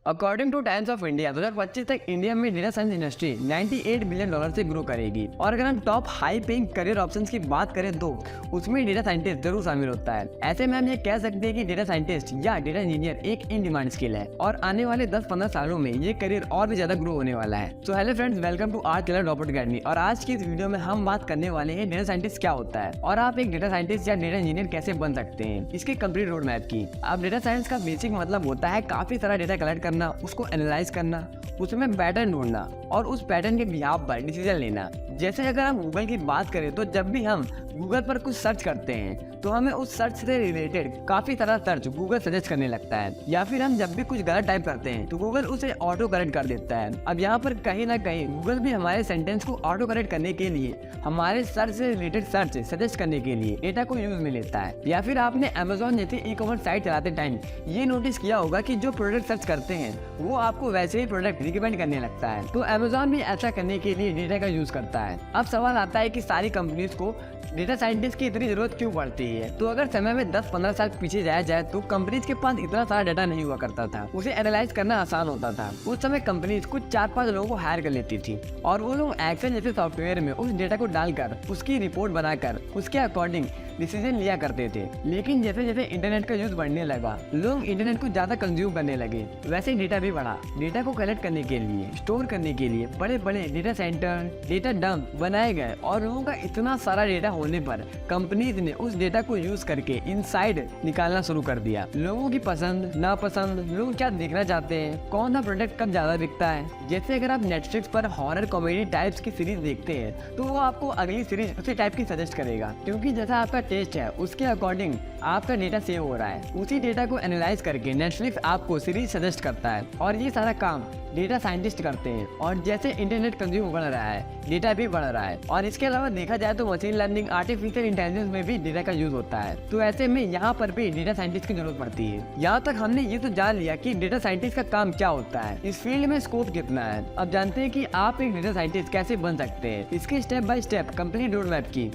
According two times of India 2025 तक India में data science industry $98 billion से grow करेगी। और अगर हम top high paying career options की बात करें तो उसमें डेटा साइंटिस्ट जरूर शामिल होता है। ऐसे में हम ये कह सकते हैं कि डेटा साइंटिस्ट या डेटा इंजीनियर एक इन डिमांड स्किल है और आने वाले 10-15 सालों में ये करियर और भी ज्यादा ग्रो होने वाला है। So hello friends, welcome to our Taylor Robert academy. और आज की इस वीडियो में हम बात करने वाले हैं डेटा साइंटिस्ट क्या होता है और आप एक डेटा साइंटिस्ट या डेटा इंजीनियर कैसे बन सकते हैं, इसके कंप्लीट रोड मैप की। अब डेटा साइंस का बेसिक मतलब होता है काफी सारा डेटा कलेक्ट करना, उसको एनालाइज करना, उसमें पैटर्न ढूंढना और उस पैटर्न के बिहाफ पर डिसीजन लेना। जैसे अगर हम गूगल की बात करें तो जब भी हम गूगल पर कुछ सर्च करते हैं तो हमें उस सर्च से रिलेटेड काफी सारा सर्च गूगल सजेस्ट करने लगता है, या फिर हम जब भी कुछ गलत टाइप करते हैं तो गूगल उसे ऑटो करेक्ट कर देता है। अब यहाँ पर कहीं ना कहीं गूगल भी हमारे सेंटेंस को ऑटो करेक्ट करने के लिए हमारे सर्च से रिलेटेड सर्च सजेस्ट करने के लिए डेटा को यूज में लेता है। या फिर आपने अमेजोन जैसी ई कॉमर्स साइट चलाते टाइम ये नोटिस किया होगा कि जो प्रोडक्ट सर्च करते हैं वो आपको वैसे ही प्रोडक्ट रिकमेंड करने लगता है। तो अमेजोन भी ऐसा करने के लिए डेटा का यूज करता है। अब सवाल आता है कि सारी कंपनीज को डेटा साइंटिस्ट की इतनी जरूरत क्यों पड़ती है? तो अगर समय में 10-15 साल पीछे जाया जाए तो कंपनीज के पास इतना सारा डाटा नहीं हुआ करता था, उसे एनालाइज करना आसान होता था। उस समय कंपनीज कुछ 4-5 लोगों को हायर कर लेती थी और वो लोग एक्सेल जैसे सॉफ्टवेयर में उस डेटा को डालकर उसकी रिपोर्ट बनाकर उसके अकॉर्डिंग डिसीजन लिया करते थे। लेकिन जैसे जैसे इंटरनेट का यूज बढ़ने लगा, लोग इंटरनेट को ज्यादा कंज्यूम करने लगे, वैसे डेटा भी बढ़ा। डेटा को कलेक्ट करने के लिए, स्टोर करने के लिए बड़े बड़े डेटा सेंटर, डेटा डंप बनाए गए और लोगों का इतना सारा डेटा होने पर कंपनीज ने उस डेटा को यूज करके इनसाइड निकालना शुरू कर दिया। लोगों की पसंद नापसंद, लोग क्या देखना चाहते हैं, कौन सा प्रोडक्ट कब ज्यादा बिकता है। जैसे अगर आप नेटफ्लिक्स पर हॉरर कॉमेडी टाइप्स की सीरीज देखते हैं तो वो आपको अगली सीरीज उसी टाइप की सजेस्ट करेगा, क्योंकि जैसा आपका टेस्ट है उसके अकॉर्डिंग आपका डेटा सेव हो रहा है। उसी डेटा को एनालाइज करके नेटफ्लिक्स आपको सीरीज सजेस्ट करता है और ये सारा काम डेटा साइंटिस्ट करते हैं। और जैसे इंटरनेट कंज्यूम बढ़ रहा है, डेटा भी बढ़ रहा है। और इसके अलावा देखा जाए तो मशीन लर्निंग, आर्टिफिशियल इंटेलिजेंस में भी डेटा का यूज होता है। तो ऐसे में यहाँ पर भी डेटा साइंटिस्ट की जरूरत पड़ती है। यहाँ तक हमने ये तो जान लिया कि डेटा साइंटिस्ट का काम क्या होता है, इस फील्ड में स्कोप कितना है। अब जानते हैं कि आप एक डेटा साइंटिस्ट कैसे बन सकते हैं, इसके step by step complete road map की।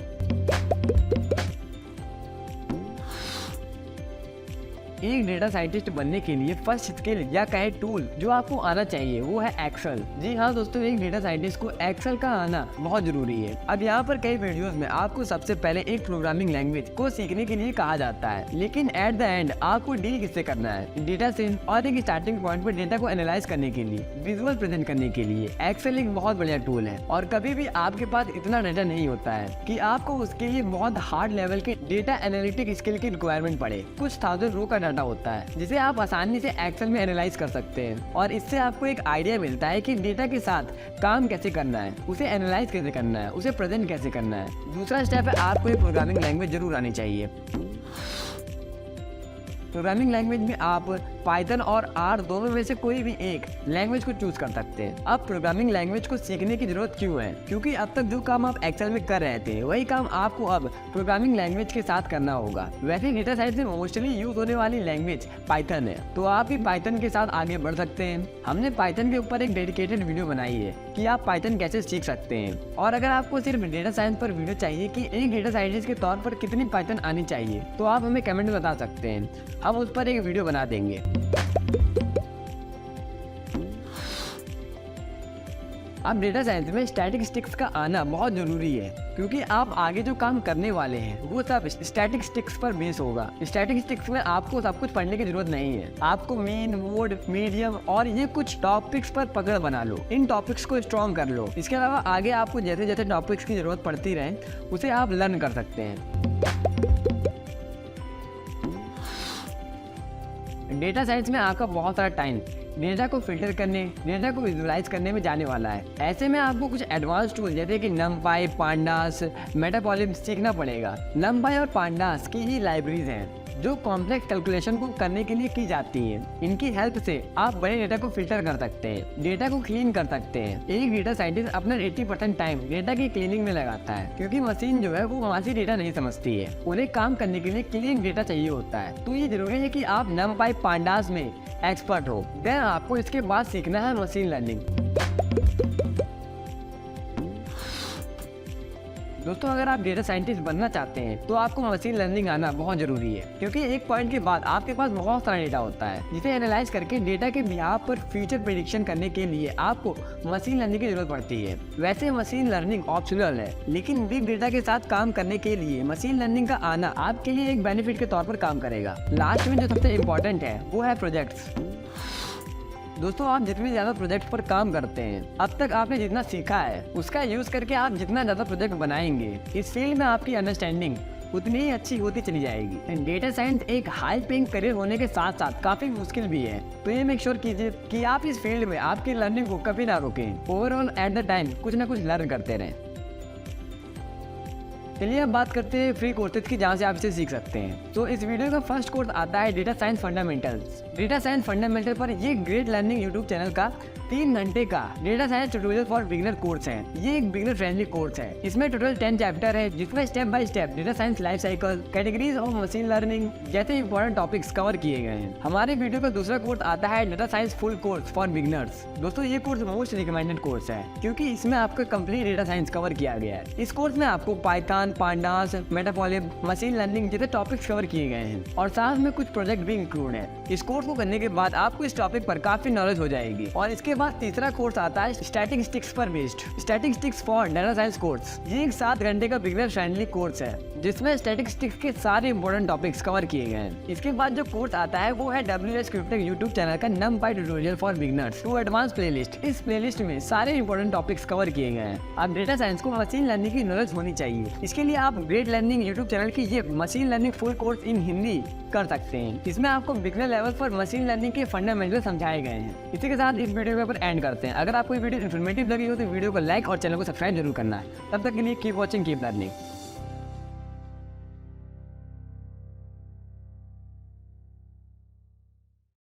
एक डेटा साइंटिस्ट बनने के लिए फर्स्ट स्किल या कहे टूल जो आपको आना चाहिए वो है एक्सेल। जी हाँ दोस्तों, एक डेटा साइंटिस्ट को एक्सेल का आना बहुत जरूरी है। अब यहाँ पर कई वीडियोस में आपको सबसे पहले एक प्रोग्रामिंग लैंग्वेज को सीखने के लिए कहा जाता है, लेकिन एट द एंड आपको डील किससे करना है? डेटा से। और एक स्टार्टिंग पॉइंट पर डेटा को एनालाइज करने के लिए, विजुअल प्रेजेंट करने के लिए एक्सेल एक बहुत बढ़िया टूल है। और कभी भी आपके पास इतना डेटा नहीं होता है कि आपको उसके लिए बहुत हार्ड लेवल के डेटा एनालिटिक स्किल की रिक्वायरमेंट पड़े। कुछ 1000 रो का डाटा होता है जिसे आप आसानी से एक्सेल में एनालाइज कर सकते हैं और इससे आपको एक आइडिया मिलता है कि डेटा के साथ काम कैसे करना है, उसे एनालाइज कैसे करना है, उसे प्रेजेंट कैसे करना है। दूसरा स्टेप है आपको एक प्रोग्रामिंग लैंग्वेज जरूर आनी चाहिए। प्रोग्रामिंग लैंग्वेज में आप पाइथन और आर दोनों में से कोई भी एक लैंग्वेज को चूज कर सकते हैं। अब प्रोग्रामिंग लैंग्वेज को सीखने की जरूरत क्यों है? क्योंकि अब तक जो काम आप एक्सेल में कर रहे थे वही काम आपको अब प्रोग्रामिंग लैंग्वेज के साथ करना होगा। वैसे डेटा साइंस में मोस्टली यूज होने वाली लैंग्वेज पाइथन है, तो आप भी पाइथन के साथ आगे बढ़ सकते हैं। हमने पाइथन के ऊपर एक डेडिकेटेड वीडियो बनाई है कि आप पाइथन कैसे सीख सकते हैं। और अगर आपको सिर्फ डेटा साइंस पर वीडियो चाहिए कि एक डेटा साइंटिस्ट के तौर पर कितनी पाइथन आनी चाहिए, तो आप हमें कमेंट में बता सकते हैं, हम उस पर एक वीडियो बना देंगे। अब डेटा साइंस में स्टैटिस्टिक्स का आना बहुत जरूरी है, क्योंकि आप आगे जो काम करने वाले हैं वो सब स्टैटिस्टिक्स पर बेस होगा। स्टैटिस्टिक्स में आपको सब कुछ पढ़ने की जरूरत नहीं है, आपको मीन, मोड, मीडियम और ये कुछ टॉपिक्स पर पकड़ बना लो, इन टॉपिक्स को स्ट्रॉन्ग कर लो। इसके अलावा आगे आपको जैसे जैसे टॉपिक्स की जरूरत पड़ती रहे उसे आप लर्न कर सकते हैं। डेटा साइंस में आपका बहुत सारा टाइम डेटा को फिल्टर करने, डेटा को विजुअलाइज करने में जाने वाला है। ऐसे में आपको कुछ एडवांस टूल जैसे कि नमपाई, पांडास, मेटापॉलिम सीखना पड़ेगा। नमपाई और पांडास की ही लाइब्रेरीज हैं जो कॉम्प्लेक्स कैलकुलेशन को करने के लिए की जाती हैं। इनकी हेल्प से आप बड़े डेटा को फिल्टर कर सकते हैं, डेटा को क्लीन कर सकते हैं। एक डेटा साइंटिस्ट अपना 80% टाइम डेटा की क्लीनिंग में लगाता है, क्योंकि मशीन जो है वो वहां डेटा नहीं समझती है, उन्हें काम करने के लिए क्लीन डेटा चाहिए होता है। तो ये जरूरी है कि आप नमपाई, पांडास में एक्सपर्ट हो। देन आपको इसके बाद सीखना है मशीन लर्निंग। दोस्तों अगर आप डेटा साइंटिस्ट बनना चाहते हैं तो आपको मशीन लर्निंग आना बहुत जरूरी है, क्योंकि एक पॉइंट के बाद आपके पास बहुत सारा डेटा होता है जिसे एनालाइज करके डेटा के बिहाफ पर फ्यूचर प्रेडिक्शन करने के लिए आपको मशीन लर्निंग की जरूरत पड़ती है। वैसे मशीन लर्निंग ऑप्शनल है, लेकिन बिग डेटा के साथ काम करने के लिए मशीन लर्निंग का आना आपके लिए एक बेनिफिट के तौर पर काम करेगा। लास्ट में जो सबसे इम्पोर्टेंट है वो है प्रोजेक्ट्स। दोस्तों आप जितने ज़्यादा प्रोजेक्ट पर काम करते हैं, अब तक आपने जितना सीखा है उसका यूज़ करके आप जितना ज़्यादा प्रोजेक्ट बनाएंगे, इस फील्ड में आपकी अंडरस्टैंडिंग उतनी ही अच्छी होती चली जाएगी। डेटा साइंस एक हाई पेइंग करियर होने के साथ साथ काफ़ी मुश्किल भी है, तो ये मेक श्योर कीजिए कि आप इस फील्ड में आपकी लर्निंग को कभी ना रोकें। ओवरऑल एट द टाइम कुछ ना कुछ लर्न करते रहें। चलिए अब बात करते हैं फ्री कोर्सेज की, जहाँ से आप इसे सीख सकते हैं। तो इस वीडियो का फर्स्ट कोर्स आता है data science fundamentals. Data science fundamental पर ये ग्रेट लर्निंग यूट्यूब चैनल का 3 घंटे का data science tutorial for beginner course है। ये एक बिगिनर फ्रेंडली कोर्स है। इसमें टोटल 10 चैप्टर है, जिसमें step by step data science life cycle, categories of machine learning जैसे इंपॉर्टेंट टॉपिक्स कवर किए गए हैं। हमारे वीडियो का दूसरा कोर्स आता है data science full course for beginners. दोस्तों ये कोर्स मोस्ट रिकमेंडेड कोर्स है, क्योंकि इसमें आपका कंप्लीट डेटा साइंस कवर किया गया है। इस कोर्स में आपको पाइथन, पांडास, मेटापॉलिप, मशीन लर्निंग जैसे टॉपिक्स कवर किए गए हैं और साथ में कुछ प्रोजेक्ट भी इंक्लूड है। इस कोर्स को करने के बाद आपको इस टॉपिक पर काफी नॉलेज हो जाएगी। और इसके बाद तीसरा कोर्स आता है स्टैटिस्टिक्स पर based statistics for data science course. ये एक 7 घंटे का बिगिनर फ्रेंडली कोर्स है, जिसमें स्टैटिस्टिक्स के सारे इंपॉर्टेंट टॉपिक्स कवर किए गए हैं। इसके बाद जो कोर्स आता है वो है WS क्रिप्टेक यूट्यूब चैनल का NumPy tutorial for beginners to advance playlist. इस प्लेलिस्ट में सारे इंपॉर्टेंट टॉपिक्स कवर किए गए हैं। अब डेटा साइंस को मशीन लर्निंग की नॉलेज होनी चाहिए, इसके लिए आप ग्रेट लर्निंग यूट्यूब चैनल की ये machine learning full course in Hindi कर सकते हैं। इसमें आपको बिगिनर लेवल पर मशीन लर्निंग के फंडामेंटल समझाए गए हैं। इसी के साथ इस वीडियो पर एंड करते हैं। अगर आपको ये वीडियो इन्फॉर्मेटिव लगी हो तो वीडियो को लाइक और चैनल को सब्सक्राइब जरूर करना है। तब तक के लिए कीप वॉचिंग, कीप लर्निंग।